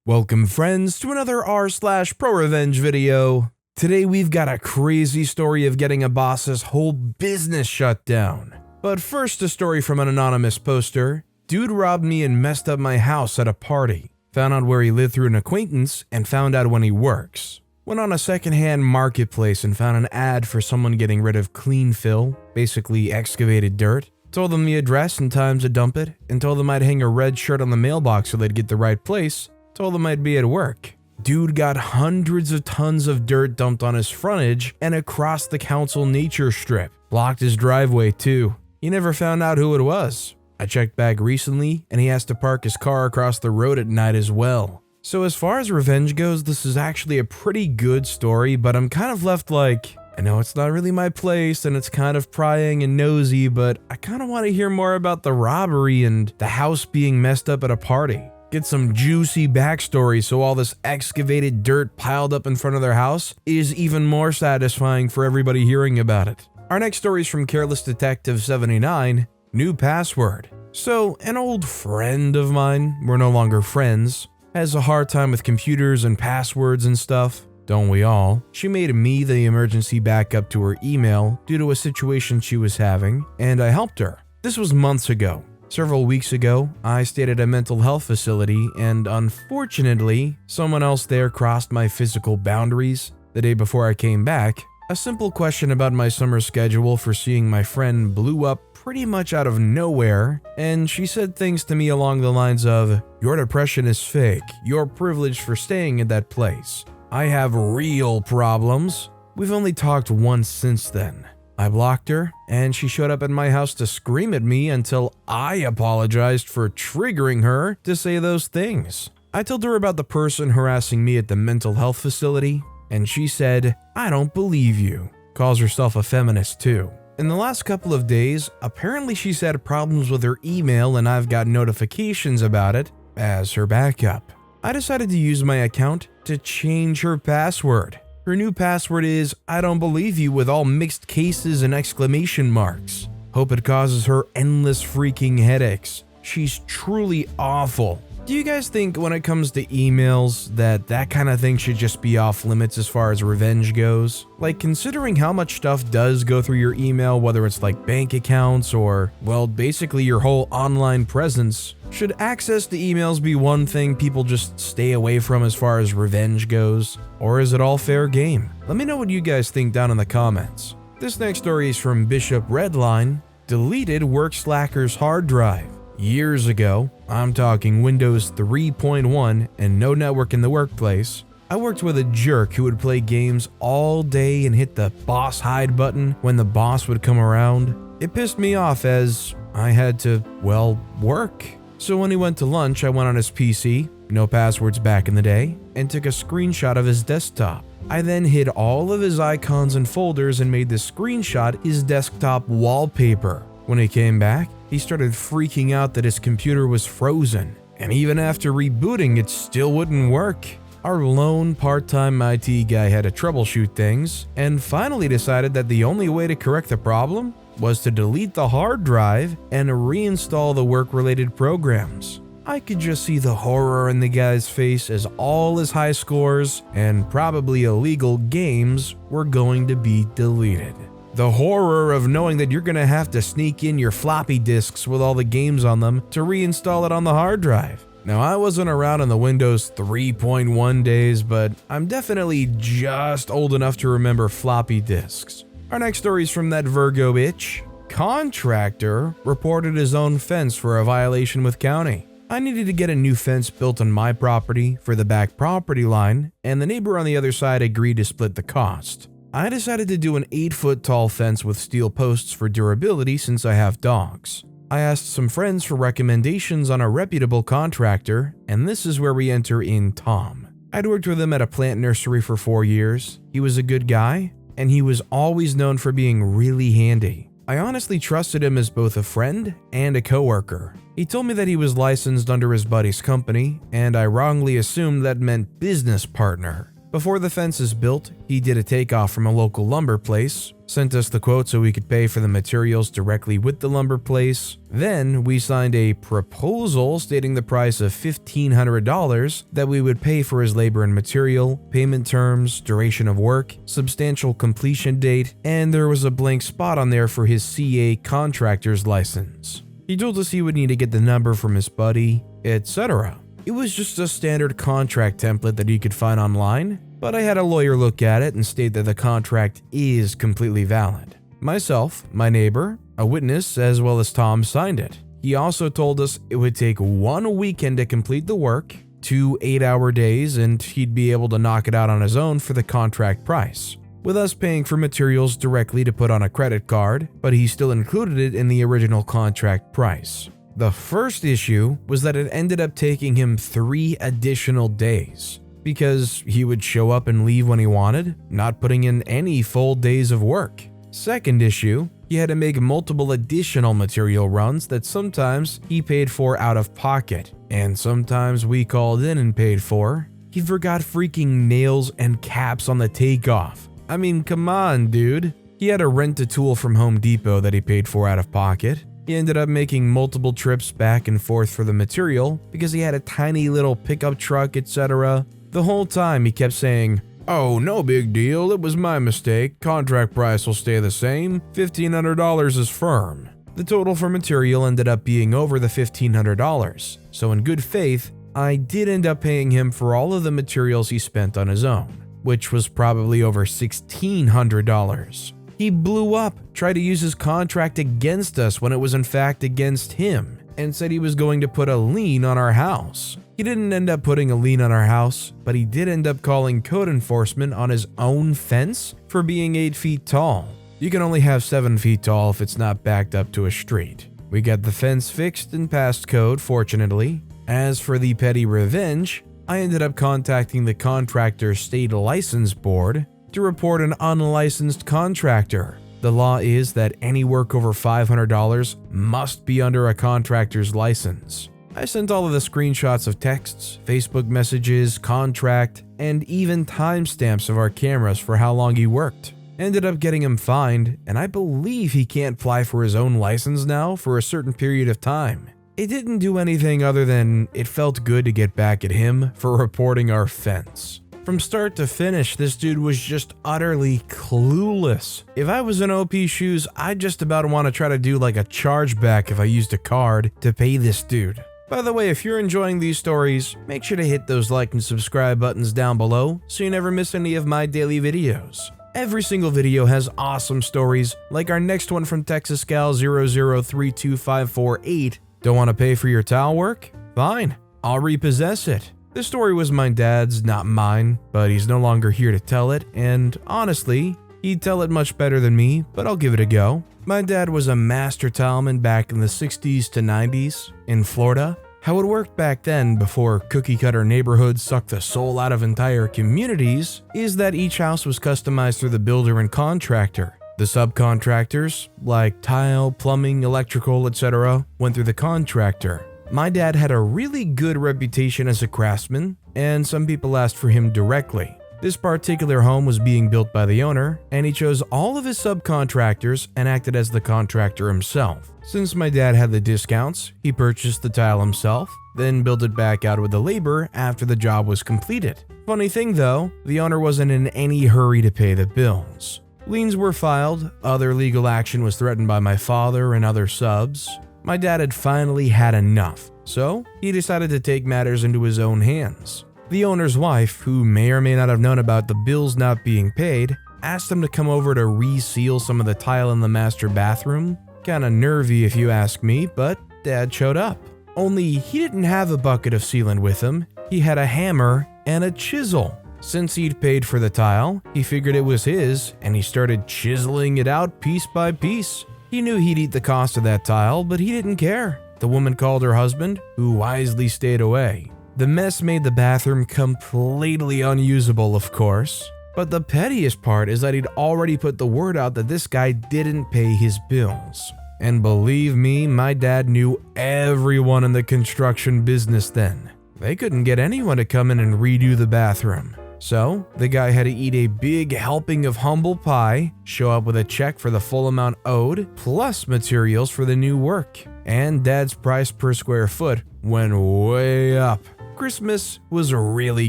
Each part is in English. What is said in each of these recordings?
Welcome friends to another r/ProRevenge video. Today we've got a crazy story of getting a boss's whole business shut down. But first, a story from an anonymous poster. Dude robbed me and messed up my house at a party. Found out where he lived through an acquaintance and found out when he works. Went on a secondhand marketplace and found an ad for someone getting rid of clean fill, basically excavated dirt. Told them the address and times to dump it, and told them I'd hang a red shirt on the mailbox so they'd get the right place. Told them I'd be at work. Dude got hundreds of tons of dirt dumped on his frontage and across the council nature strip. Blocked his driveway too. He never found out who it was. I checked back recently and he has to park his car across the road at night as well. So as far as revenge goes, this is actually a pretty good story, but I'm kind of left like, I know it's not really my place and it's kind of prying and nosy, but I kind of want to hear more about the robbery and the house being messed up at a party. Get some juicy backstory so all this excavated dirt piled up in front of their house is even more satisfying for everybody hearing about it. Our next story is from Careless Detective 79, New Password. So, an old friend of mine, we're no longer friends, has a hard time with computers and passwords and stuff. Don't we all? She made me the emergency backup to her email due to a situation she was having, and I helped her. This was months ago. Several weeks ago, I stayed at a mental health facility, and unfortunately, someone else there crossed my physical boundaries. The day before I came back, a simple question about my summer schedule for seeing my friend blew up pretty much out of nowhere, and she said things to me along the lines of, "Your depression is fake, you're privileged for staying in that place. I have real problems." We've only talked once since then. I blocked her, and she showed up at my house to scream at me until I apologized for triggering her to say those things. I told her about the person harassing me at the mental health facility, and she said, "I don't believe you." Calls herself a feminist too. In the last couple of days, apparently she's had problems with her email and I've got notifications about it as her backup. I decided to use my account to change her password. Her new password is "I don't believe you" with all mixed cases and exclamation marks. Hope it causes her endless freaking headaches. She's truly awful. Do you guys think when it comes to emails that kind of thing should just be off limits as far as revenge goes? Like, considering how much stuff does go through your email, whether it's like bank accounts or, well, basically your whole online presence, should access to emails be one thing people just stay away from as far as revenge goes? Or is it all fair game? Let me know what you guys think down in the comments. This next story is from Bishop Redline, Deleted Work Slacker's Hard Drive. Years ago, I'm talking Windows 3.1 and no network in the workplace, I worked with a jerk who would play games all day and hit the boss hide button when the boss would come around. It pissed me off as I had to, well, work. So when he went to lunch, I went on his PC, no passwords back in the day, and took a screenshot of his desktop. I then hid all of his icons and folders and made the screenshot his desktop wallpaper. When he came back, he started freaking out that his computer was frozen, and even after rebooting, it still wouldn't work. Our lone part-time IT guy had to troubleshoot things, and finally decided that the only way to correct the problem was to delete the hard drive and reinstall the work-related programs. I could just see the horror in the guy's face as all his high scores and probably illegal games were going to be deleted. The horror of knowing that you're gonna have to sneak in your floppy disks with all the games on them to reinstall it on the hard drive. Now, I wasn't around in the Windows 3.1 days, but I'm definitely just old enough to remember floppy disks. Our next story is from that Virgo bitch. Contractor reported his own fence for a violation with county. I needed to get a new fence built on my property for the back property line, and the neighbor on the other side agreed to split the cost. I decided to do an 8-foot tall fence with steel posts for durability since I have dogs. I asked some friends for recommendations on a reputable contractor, and this is where we enter in Tom. I'd worked with him at a plant nursery for 4 years. He was a good guy, and he was always known for being really handy. I honestly trusted him as both a friend and a coworker. He told me that he was licensed under his buddy's company, and I wrongly assumed that meant business partner. Before the fence is built, he did a takeoff from a local lumber place, sent us the quote so we could pay for the materials directly with the lumber place. Then we signed a proposal stating the price of $1,500 that we would pay for his labor and material, payment terms, duration of work, substantial completion date, and there was a blank spot on there for his CA contractor's license. He told us he would need to get the number from his buddy, etc. It was just a standard contract template that you could find online, but I had a lawyer look at it and state that the contract is completely valid. Myself, my neighbor, a witness, as well as Tom signed it. He also told us it would take 1 weekend to complete the work, 2 8-hour days, and he'd be able to knock it out on his own for the contract price, with us paying for materials directly to put on a credit card, but he still included it in the original contract price. The first issue was that it ended up taking him 3 additional days, because he would show up and leave when he wanted, not putting in any full days of work. Second issue, he had to make multiple additional material runs that sometimes he paid for out of pocket, and sometimes we called in and paid for. He forgot freaking nails and caps on the takeoff. I mean, come on, dude. He had to rent a tool from Home Depot that he paid for out of pocket. He ended up making multiple trips back and forth for the material because he had a tiny little pickup truck, etc. The whole time he kept saying, "Oh, no big deal, it was my mistake, contract price will stay the same, $1,500 is firm." The total for material ended up being over the $1,500, so in good faith, I did end up paying him for all of the materials he spent on his own, which was probably over $1,600. He blew up, tried to use his contract against us when it was in fact against him, and said he was going to put a lien on our house. He didn't end up putting a lien on our house, but he did end up calling code enforcement on his own fence for being 8 feet tall. You can only have 7 feet tall if it's not backed up to a street. We got the fence fixed and passed code, fortunately. As for the petty revenge, I ended up contacting the contractor's state license board to report an unlicensed contractor. The law is that any work over $500 must be under a contractor's license. I sent all of the screenshots of texts, Facebook messages, contract, and even timestamps of our cameras for how long he worked. Ended up getting him fined, and I believe he can't apply for his own license now for a certain period of time. It didn't do anything other than it felt good to get back at him for reporting our fence. From start to finish, this dude was just utterly clueless. If I was in OP shoes, I'd just about want to try to do like a chargeback if I used a card to pay this dude. By the way, if you're enjoying these stories, make sure to hit those like and subscribe buttons down below so you never miss any of my daily videos. Every single video has awesome stories, like our next one from Texas Gal 0032548. Don't want to pay for your tile work? Fine, I'll repossess it. This story was my dad's, not mine, but he's no longer here to tell it, and honestly, he'd tell it much better than me, but I'll give it a go. My dad was a master tileman back in the 60s to 90s in Florida. How it worked back then, before cookie-cutter neighborhoods sucked the soul out of entire communities, is that each house was customized through the builder and contractor. The subcontractors, like tile, plumbing, electrical, etc., went through the contractor. My dad had a really good reputation as a craftsman, and some people asked for him directly. This particular home was being built by the owner, and he chose all of his subcontractors and acted as the contractor himself. Since my dad had the discounts, he purchased the tile himself, then built it back out with the labor after the job was completed. Funny thing though, the owner wasn't in any hurry to pay the bills. Liens were filed, other legal action was threatened by my father and other subs. My dad had finally had enough, so he decided to take matters into his own hands. The owner's wife, who may or may not have known about the bills not being paid, asked him to come over to reseal some of the tile in the master bathroom. Kinda nervy if you ask me, but Dad showed up. Only he didn't have a bucket of sealant with him, he had a hammer and a chisel. Since he'd paid for the tile, he figured it was his, and he started chiseling it out piece by piece. He knew he'd eat the cost of that tile, but he didn't care. The woman called her husband, who wisely stayed away. The mess made the bathroom completely unusable, of course. But the pettiest part is that he'd already put the word out that this guy didn't pay his bills. And believe me, my dad knew everyone in the construction business then. They couldn't get anyone to come in and redo the bathroom. So, the guy had to eat a big helping of humble pie, show up with a check for the full amount owed, plus materials for the new work. And Dad's price per square foot went way up. Christmas was really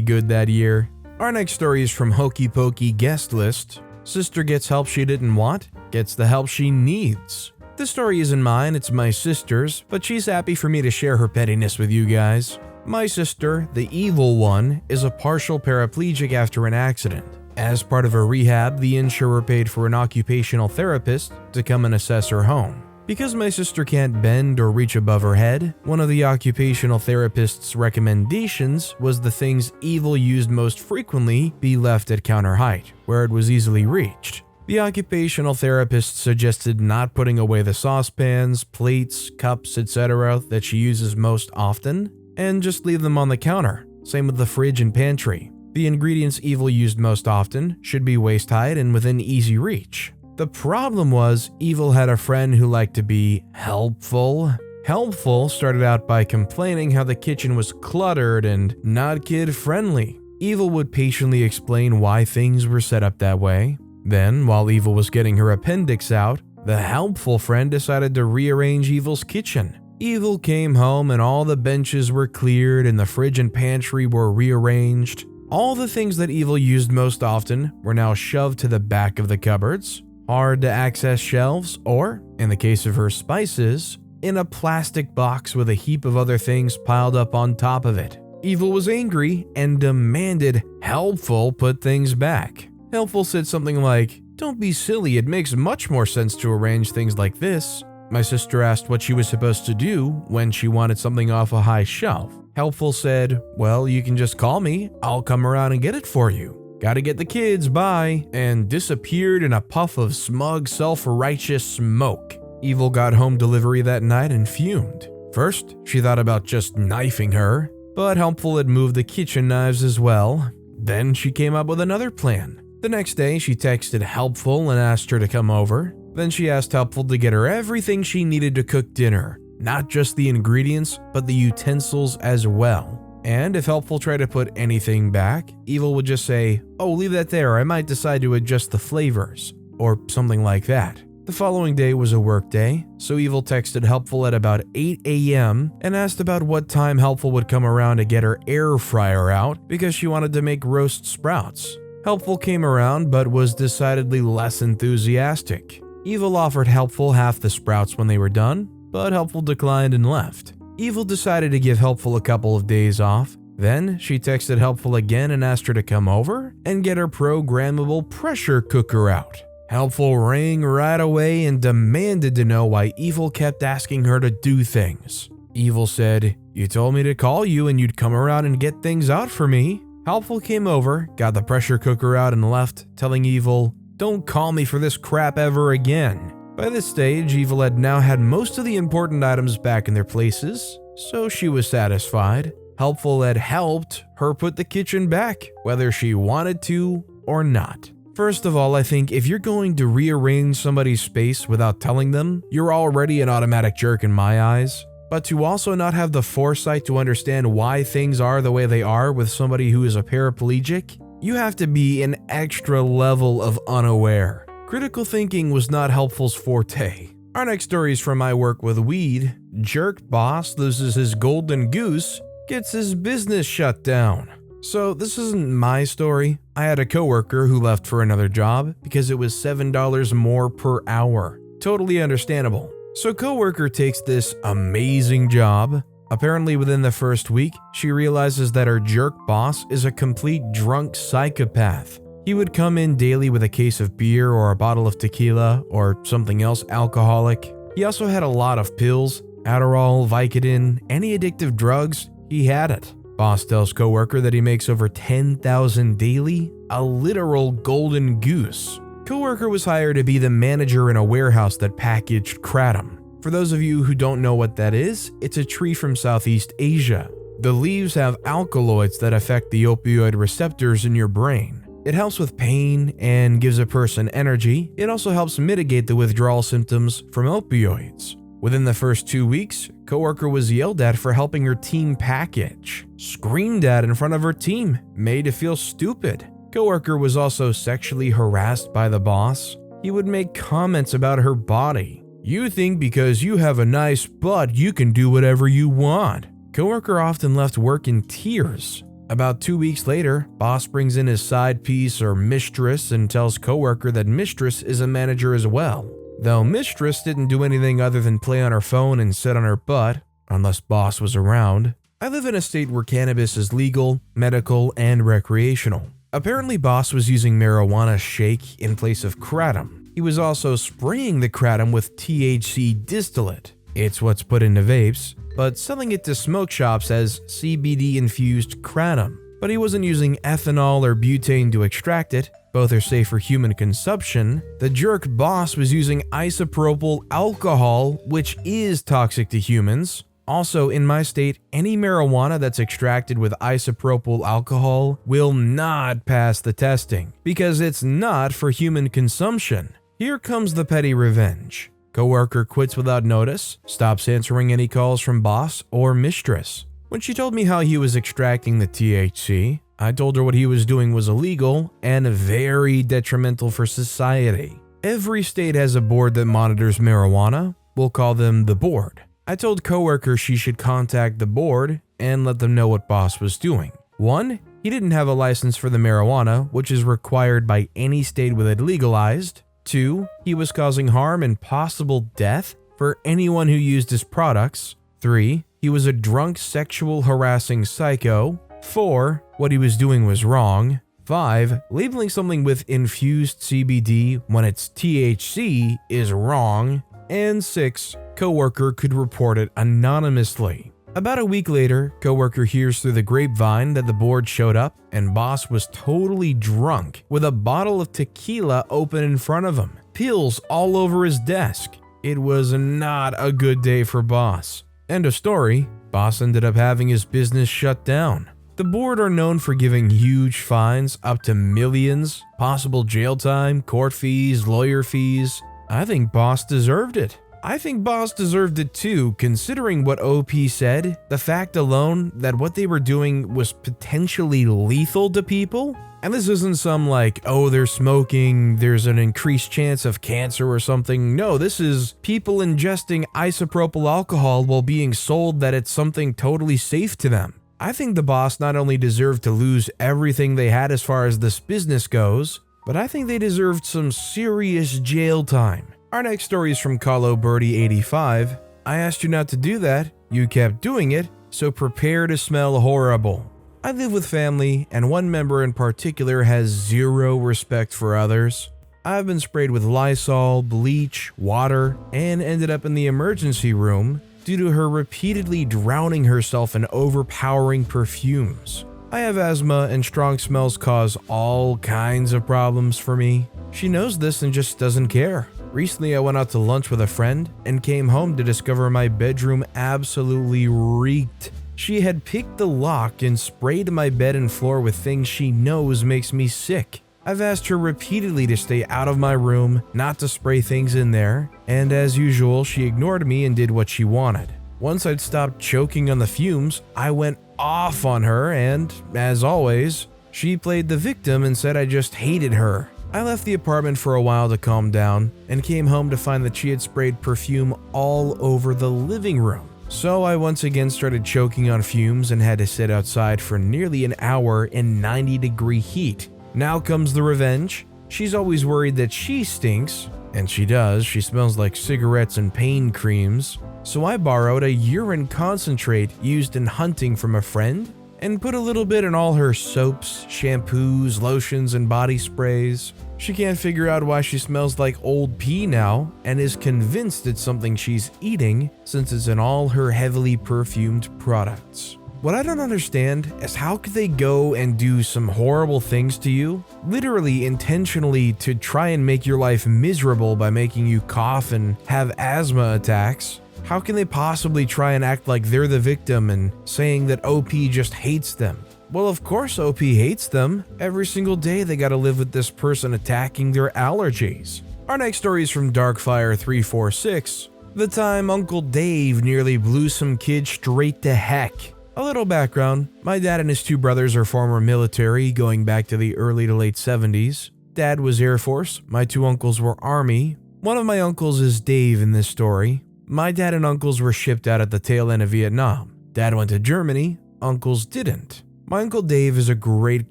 good that year. Our next story is from Hokey Pokey Guest List. Sister gets help she didn't want, gets the help she needs. This story isn't mine, it's my sister's, but she's happy for me to share her pettiness with you guys. My sister, the evil one, is a partial paraplegic after an accident. As part of her rehab, the insurer paid for an occupational therapist to come and assess her home. Because my sister can't bend or reach above her head, one of the occupational therapist's recommendations was the things evil used most frequently be left at counter height, where it was easily reached. The occupational therapist suggested not putting away the saucepans, plates, cups, etc. that she uses most often, and just leave them on the counter. Same with the fridge and pantry. The ingredients evil used most often should be waist-high and within easy reach. The problem was, Evil had a friend who liked to be helpful. Helpful started out by complaining how the kitchen was cluttered and not kid-friendly. Evil would patiently explain why things were set up that way. Then, while Evil was getting her appendix out, the helpful friend decided to rearrange Evil's kitchen. Evil came home and all the benches were cleared and the fridge and pantry were rearranged. All the things that Evil used most often were now shoved to the back of the cupboards, hard to access shelves, or, in the case of her spices, in a plastic box with a heap of other things piled up on top of it. Evil was angry and demanded Helpful put things back. Helpful said something like, "Don't be silly, it makes much more sense to arrange things like this." My sister asked what she was supposed to do when she wanted something off a high shelf. Helpful said, "Well, you can just call me, I'll come around and get it for you. Gotta get the kids, bye," and disappeared in a puff of smug, self-righteous smoke. Evil got home delivery that night and fumed. First, she thought about just knifing her, but Helpful had moved the kitchen knives as well. Then she came up with another plan. The next day, she texted Helpful and asked her to come over. Then she asked Helpful to get her everything she needed to cook dinner, not just the ingredients, but the utensils as well. And if Helpful tried to put anything back, Evil would just say, "Oh, leave that there, I might decide to adjust the flavors," or something like that. The following day was a work day, so Evil texted Helpful at about 8 a.m. and asked about what time Helpful would come around to get her air fryer out because she wanted to make roast sprouts. Helpful came around but was decidedly less enthusiastic. Evil offered Helpful half the sprouts when they were done, but Helpful declined and left. Evil decided to give Helpful a couple of days off. Then she texted Helpful again and asked her to come over and get her programmable pressure cooker out. Helpful rang right away and demanded to know why Evil kept asking her to do things. Evil said, "You told me to call you and you'd come around and get things out for me." Helpful came over, got the pressure cooker out and left, telling Evil, "Don't call me for this crap ever again." By this stage, Evil had now had most of the important items back in their places, so she was satisfied. Helpful had helped her put the kitchen back, whether she wanted to or not. First of all, I think if you're going to rearrange somebody's space without telling them, you're already an automatic jerk in my eyes. But to also not have the foresight to understand why things are the way they are with somebody who is a paraplegic, you have to be an extra level of unaware. Critical thinking was not Helpful's forte. Our next story is from my work with weed. Jerk boss loses his Golden Goose, gets his business shut down. So this isn't my story. I had a coworker who left for another job because it was $7 more per hour. Totally understandable. So coworker takes this amazing job. Apparently within the first week, she realizes that her jerk boss is a complete drunk psychopath. He would come in daily with a case of beer or a bottle of tequila or something else alcoholic. He also had a lot of pills, Adderall, Vicodin, any addictive drugs, he had it. Boss tells coworker that he makes over $10,000 daily, a literal golden goose. Coworker was hired to be the manager in a warehouse that packaged kratom. For those of you who don't know what that is, it's a tree from Southeast Asia. The leaves have alkaloids that affect the opioid receptors in your brain. It helps with pain and gives a person energy. It also helps mitigate the withdrawal symptoms from opioids. Within the first 2 weeks, coworker was yelled at for helping her team package, screamed at in front of her team, made to feel stupid. Coworker was also sexually harassed by the boss. He would make comments about her body. "You think because you have a nice butt, you can do whatever you want." Coworker often left work in tears. About 2 weeks later, boss brings in his side piece or mistress and tells coworker that mistress is a manager as well. Though mistress didn't do anything other than play on her phone and sit on her butt, unless boss was around. I live in a state where cannabis is legal, medical, and recreational. Apparently boss was using marijuana shake in place of kratom. He was also spraying the kratom with THC distillate. It's what's put into vapes, but selling it to smoke shops as CBD-infused kratom. But he wasn't using ethanol or butane to extract it. Both are safe for human consumption. The jerk boss was using isopropyl alcohol, which is toxic to humans. Also, in my state, any marijuana that's extracted with isopropyl alcohol will not pass the testing because it's not for human consumption. Here comes the petty revenge. Coworker quits without notice, stops answering any calls from boss or mistress. When she told me how he was extracting the THC, I told her what he was doing was illegal and very detrimental for society. Every state has a board that monitors marijuana. We'll call them the board. I told coworker she should contact the board and let them know what boss was doing. 1. He didn't have a license for the marijuana, which is required by any state with it legalized. 2. He was causing harm and possible death for anyone who used his products. 3. He was a drunk sexual harassing psycho. 4. What he was doing was wrong. 5. Labeling something with infused CBD when it's THC is wrong. And 6. Coworker could report it anonymously. About a week later, coworker hears through the grapevine that the board showed up and boss was totally drunk with a bottle of tequila open in front of him, pills all over his desk. It was not a good day for boss. End of story. Boss ended up having his business shut down. The board are known for giving huge fines up to millions, possible jail time, court fees, lawyer fees. I think boss deserved it. I think boss deserved it too, considering what OP said, the fact alone that what they were doing was potentially lethal to people. And this isn't some like, oh, they're smoking, there's an increased chance of cancer or something. No, this is people ingesting isopropyl alcohol while being sold that it's something totally safe to them. I think the boss not only deserved to lose everything they had as far as this business goes, but I think they deserved some serious jail time. Our next story is from ColoBirdie85. I asked you not to do that, you kept doing it, so prepare to smell horrible. I live with family, and one member in particular has zero respect for others. I've been sprayed with Lysol, bleach, water, and ended up in the emergency room due to her repeatedly drowning herself in overpowering perfumes. I have asthma and strong smells cause all kinds of problems for me. She knows this and just doesn't care. Recently, I went out to lunch with a friend and came home to discover my bedroom absolutely reeked. She had picked the lock and sprayed my bed and floor with things she knows makes me sick. I've asked her repeatedly to stay out of my room, not to spray things in there, and as usual, she ignored me and did what she wanted. Once I'd stopped choking on the fumes, I went off on her and, as always, she played the victim and said I just hated her. I left the apartment for a while to calm down and came home to find that she had sprayed perfume all over the living room. So I once again started choking on fumes and had to sit outside for nearly an hour in 90-degree heat. Now comes the revenge. She's always worried that she stinks, and she does. She smells like cigarettes and pain creams. So I borrowed a urine concentrate used in hunting from a friend and put a little bit in all her soaps, shampoos, lotions, and body sprays. She can't figure out why she smells like old pee now and is convinced it's something she's eating since it's in all her heavily perfumed products. What I don't understand is how could they go and do some horrible things to you, literally intentionally to try and make your life miserable by making you cough and have asthma attacks? How can they possibly try and act like they're the victim and saying that OP just hates them? Well, of course OP hates them. Every single day they gotta live with this person attacking their allergies. Our next story is from Darkfire346. The time Uncle Dave nearly blew some kid straight to heck. A little background, my dad and his two brothers are former military going back to the early to late 70s. Dad was Air Force, my two uncles were Army. One of my uncles is Dave in this story. My dad and uncles were shipped out at the tail end of Vietnam. Dad went to Germany, uncles didn't. My Uncle Dave is a great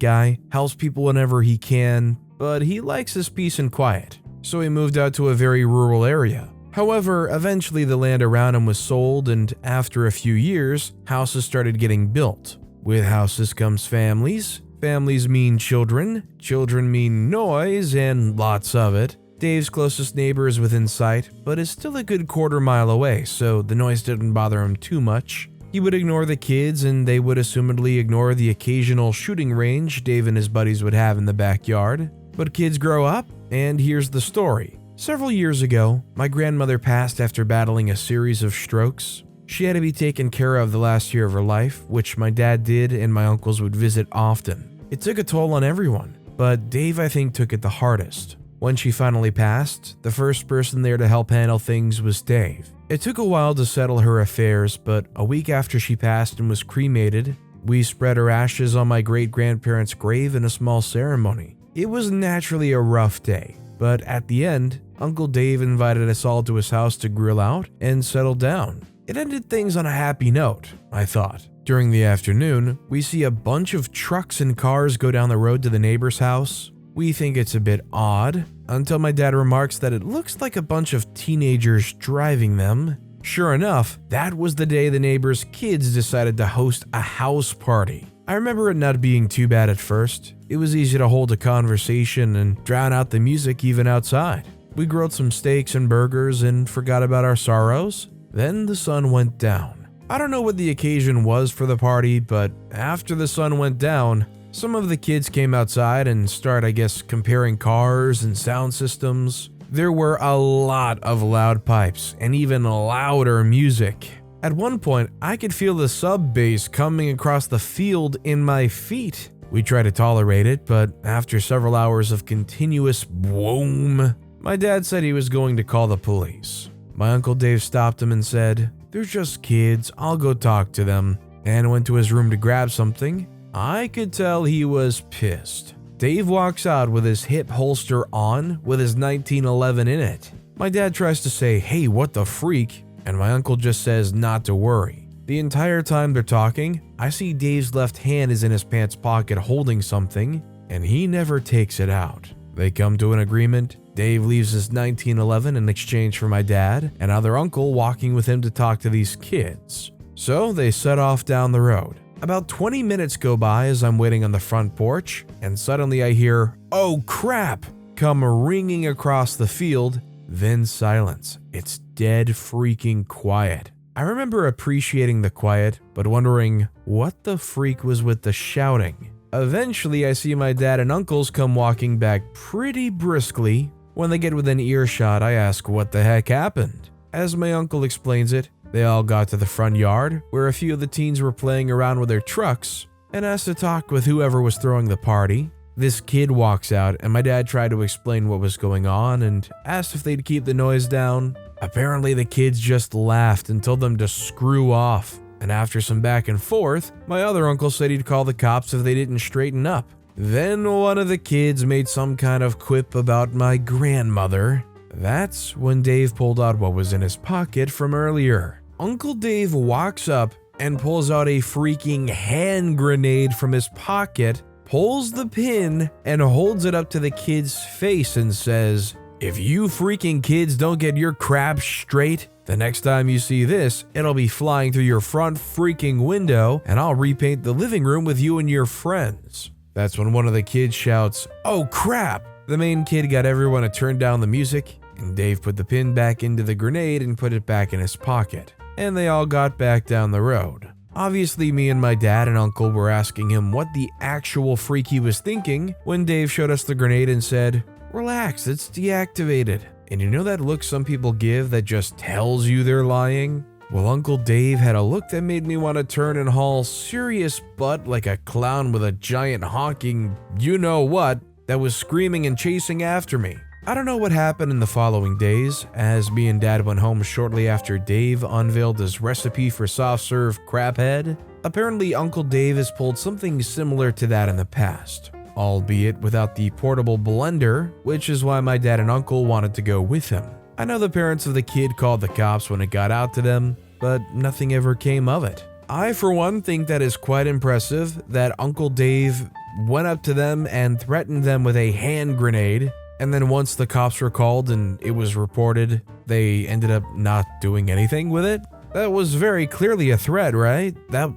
guy, helps people whenever he can, but he likes his peace and quiet, so he moved out to a very rural area. However, eventually the land around him was sold, and after a few years, houses started getting built. With houses comes families. Families mean children. Children mean noise, and lots of it. Dave's closest neighbor is within sight, but is still a good quarter-mile away, so the noise didn't bother him too much. He would ignore the kids, and they would assumedly ignore the occasional shooting range Dave and his buddies would have in the backyard. But kids grow up, and here's the story. Several years ago, my grandmother passed after battling a series of strokes. She had to be taken care of the last year of her life, which my dad did and my uncles would visit often. It took a toll on everyone, but Dave I think took it the hardest. When she finally passed, the first person there to help handle things was Dave. It took a while to settle her affairs, but a week after she passed and was cremated, we spread her ashes on my great-grandparents' grave in a small ceremony. It was naturally a rough day, but at the end, Uncle Dave invited us all to his house to grill out and settle down. It ended things on a happy note, I thought. During the afternoon, we see a bunch of trucks and cars go down the road to the neighbor's house. We think it's a bit odd, until my dad remarks that it looks like a bunch of teenagers driving them. Sure enough, that was the day the neighbor's kids decided to host a house party. I remember it not being too bad at first. It was easy to hold a conversation and drown out the music even outside. We grilled some steaks and burgers and forgot about our sorrows. Then the sun went down. I don't know what the occasion was for the party, but after the sun went down, some of the kids came outside and started, I guess, comparing cars and sound systems. There were a lot of loud pipes and even louder music. At one point, I could feel the sub bass coming across the field in my feet. We tried to tolerate it, but after several hours of continuous boom, my dad said he was going to call the police. My Uncle Dave stopped him and said, "They're just kids, I'll go talk to them," and went to his room to grab something. I could tell he was pissed. Dave walks out with his hip holster on with his 1911 in it. My dad tries to say, "Hey, what the freak?" and my uncle just says not to worry. The entire time they're talking, I see Dave's left hand is in his pants pocket holding something, and he never takes it out. They come to an agreement. Dave leaves his 1911 in exchange for my dad and other uncle walking with him to talk to these kids. So they set off down the road. About 20 minutes go by as I'm waiting on the front porch, and suddenly I hear, "Oh crap!" come ringing across the field, then silence. It's dead freaking quiet. I remember appreciating the quiet, but wondering what the freak was with the shouting. Eventually, I see my dad and uncles come walking back pretty briskly. When they get within earshot, I ask what the heck happened. As my uncle explains it, they all got to the front yard, where a few of the teens were playing around with their trucks, and asked to talk with whoever was throwing the party. This kid walks out, and my dad tried to explain what was going on and asked if they'd keep the noise down. Apparently, the kids just laughed and told them to screw off. And after some back and forth, my other uncle said he'd call the cops if they didn't straighten up. Then one of the kids made some kind of quip about my grandmother. That's when Dave pulled out what was in his pocket from earlier. Uncle Dave walks up and pulls out a freaking hand grenade from his pocket, pulls the pin, and holds it up to the kid's face and says, "If you freaking kids don't get your crap straight, the next time you see this, it'll be flying through your front freaking window, and I'll repaint the living room with you and your friends." That's when one of the kids shouts, "Oh crap!" The main kid got everyone to turn down the music, and Dave put the pin back into the grenade and put it back in his pocket. And they all got back down the road. Obviously, me and my dad and uncle were asking him what the actual freak he was thinking when Dave showed us the grenade and said, "Relax, it's deactivated." And you know that look some people give that just tells you they're lying? Well, Uncle Dave had a look that made me want to turn and haul serious butt like a clown with a giant honking you-know-what that was screaming and chasing after me. I don't know what happened in the following days, as me and Dad went home shortly after Dave unveiled his recipe for soft serve crab head. Apparently, Uncle Dave has pulled something similar to that in the past, albeit without the portable blender, which is why my dad and uncle wanted to go with him. I know the parents of the kid called the cops when it got out to them, but nothing ever came of it. I, for one, think that is quite impressive that Uncle Dave went up to them and threatened them with a hand grenade, and then once the cops were called and it was reported, they ended up not doing anything with it. That was very clearly a threat, right? That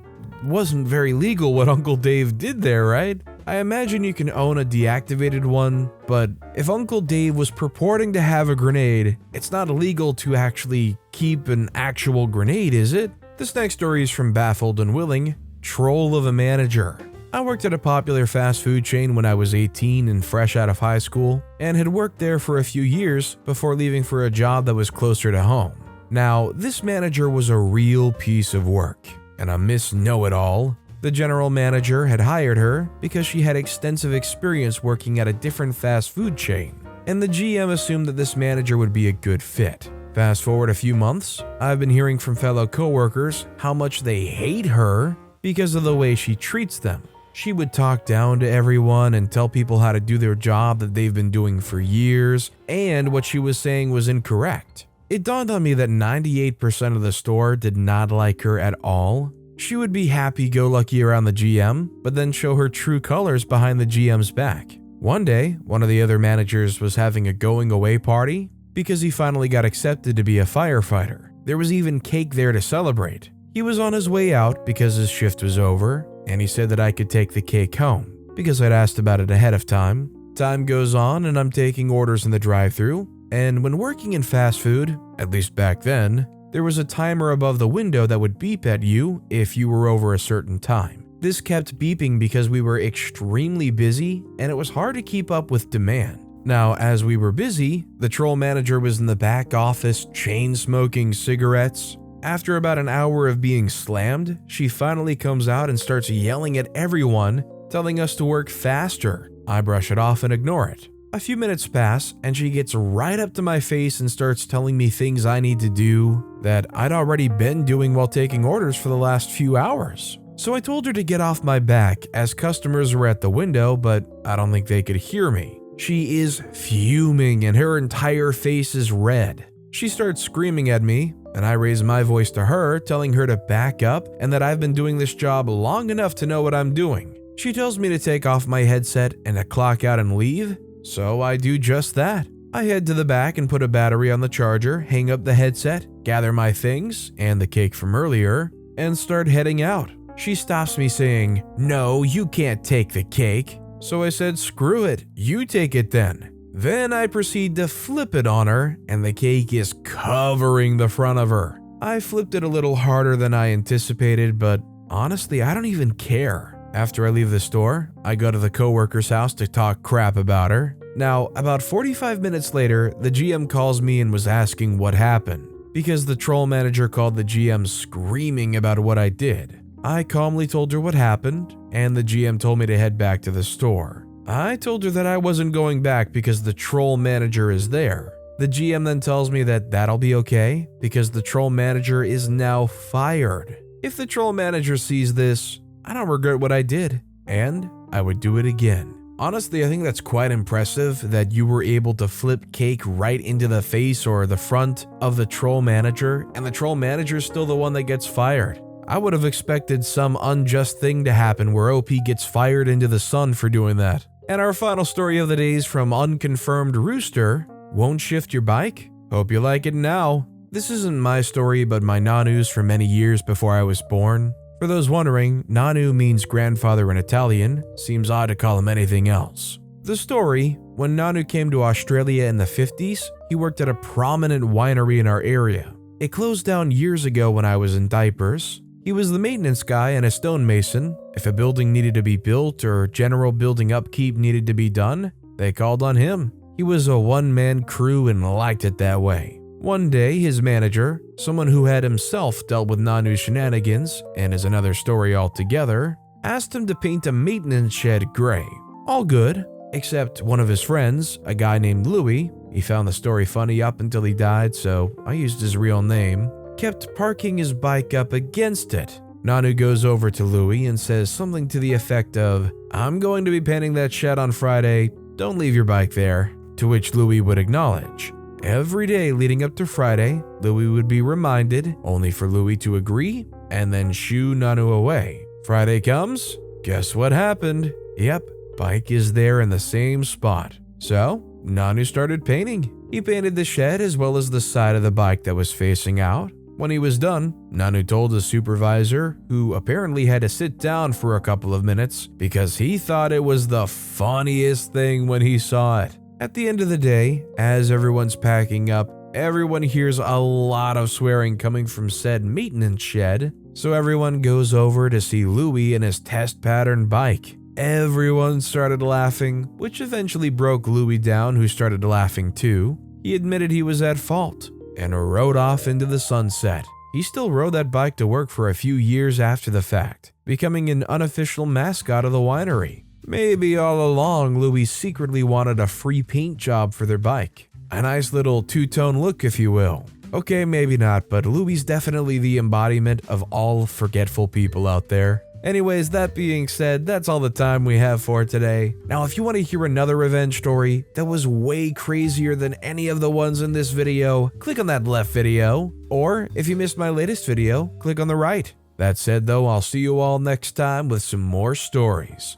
wasn't very legal what Uncle Dave did there, right? I imagine you can own a deactivated one, but if Uncle Dave was purporting to have a grenade, it's not illegal to actually keep an actual grenade, is it? This next story is from Baffled and Willing, Troll of a Manager. I worked at a popular fast food chain when I was 18 and fresh out of high school, and had worked there for a few years before leaving for a job that was closer to home. Now, this manager was a real piece of work, and a Miss Know-It-All. The general manager had hired her because she had extensive experience working at a different fast food chain, and the GM assumed that this manager would be a good fit. Fast forward a few months, I've been hearing from fellow coworkers how much they hate her because of the way she treats them. She would talk down to everyone and tell people how to do their job that they've been doing for years, and what she was saying was incorrect. It dawned on me that 98% of the store did not like her at all. She would be happy-go-lucky around the GM, but then show her true colors behind the GM's back. One day, one of the other managers was having a going-away party because he finally got accepted to be a firefighter. There was even cake there to celebrate. He was on his way out because his shift was over, and he said that I could take the cake home because I'd asked about it ahead of time. Time goes on and I'm taking orders in the drive-thru, and when working in fast food, at least back then, there was a timer above the window that would beep at you if you were over a certain time. This kept beeping because we were extremely busy and it was hard to keep up with demand. Now, as we were busy, the troll manager was in the back office chain-smoking cigarettes. After about an hour of being slammed, she finally comes out and starts yelling at everyone, telling us to work faster. I brush it off and ignore it. A few minutes pass, and she gets right up to my face and starts telling me things I need to do that I'd already been doing while taking orders for the last few hours. So I told her to get off my back as customers were at the window, but I don't think they could hear me. She is fuming and her entire face is red. She starts screaming at me, and I raise my voice to her, telling her to back up and that I've been doing this job long enough to know what I'm doing. She tells me to take off my headset and to clock out and leave, so I do just that. I head to the back and put a battery on the charger, hang up the headset, gather my things and the cake from earlier, and start heading out. She stops me saying, "No, you can't take the cake." So I said, "Screw it, you take it then." Then I proceed to flip it on her, and the cake is covering the front of her. I flipped it a little harder than I anticipated, but honestly, I don't even care. After I leave the store, I go to the coworker's house to talk crap about her. Now, about 45 minutes later, the GM calls me and was asking what happened, because the troll manager called the GM screaming about what I did. I calmly told her what happened, and the GM told me to head back to the store. I told her that I wasn't going back because the troll manager is there. The GM then tells me that that'll be okay because the troll manager is now fired. If the troll manager sees this, I don't regret what I did, and I would do it again. Honestly, I think that's quite impressive that you were able to flip cake right into the face or the front of the troll manager, and the troll manager is still the one that gets fired. I would have expected some unjust thing to happen where OP gets fired into the sun for doing that. And our final story of the day is from Unconfirmed Rooster. Won't shift your bike? Hope you like it now. This isn't my story, but my Nanu's from many years before I was born. For those wondering, Nanu means grandfather in Italian. Seems odd to call him anything else. The story: when Nanu came to Australia in the 50s, he worked at a prominent winery in our area. It closed down years ago when I was in diapers. He was the maintenance guy and a stonemason. If a building needed to be built or general building upkeep needed to be done, they called on him. He was a one-man crew and liked it that way. One day, his manager, someone who had himself dealt with Nanu's shenanigans and is another story altogether, asked him to paint a maintenance shed gray. All good. Except one of his friends, a guy named Louis, he found the story funny up until he died, so I used his real name, kept parking his bike up against it. Nanu goes over to Louis and says something to the effect of, "I'm going to be painting that shed on Friday, don't leave your bike there," to which Louis would acknowledge. Every day leading up to Friday, Louis would be reminded, only for Louis to agree, and then shoo Nanu away. Friday comes, guess what happened? Yep, bike is there in the same spot. So, Nanu started painting. He painted the shed as well as the side of the bike that was facing out. When he was done, Nanu told his supervisor, who apparently had to sit down for a couple of minutes because he thought it was the funniest thing when he saw it. At the end of the day, as everyone's packing up, everyone hears a lot of swearing coming from said maintenance shed, so everyone goes over to see Louis and his test pattern bike. Everyone started laughing, which eventually broke Louis down, who started laughing too. He admitted he was at fault and rode off into the sunset. He still rode that bike to work for a few years after the fact, becoming an unofficial mascot of the winery. Maybe all along Louis secretly wanted a free paint job for their bike. A nice little two-tone look, if you will. Okay, maybe not, but Louis definitely the embodiment of all forgetful people out there. Anyways, that being said, that's all the time we have for today. Now, if you want to hear another revenge story that was way crazier than any of the ones in this video, click on that left video. Or, if you missed my latest video, click on the right. That said though, I'll see you all next time with some more stories.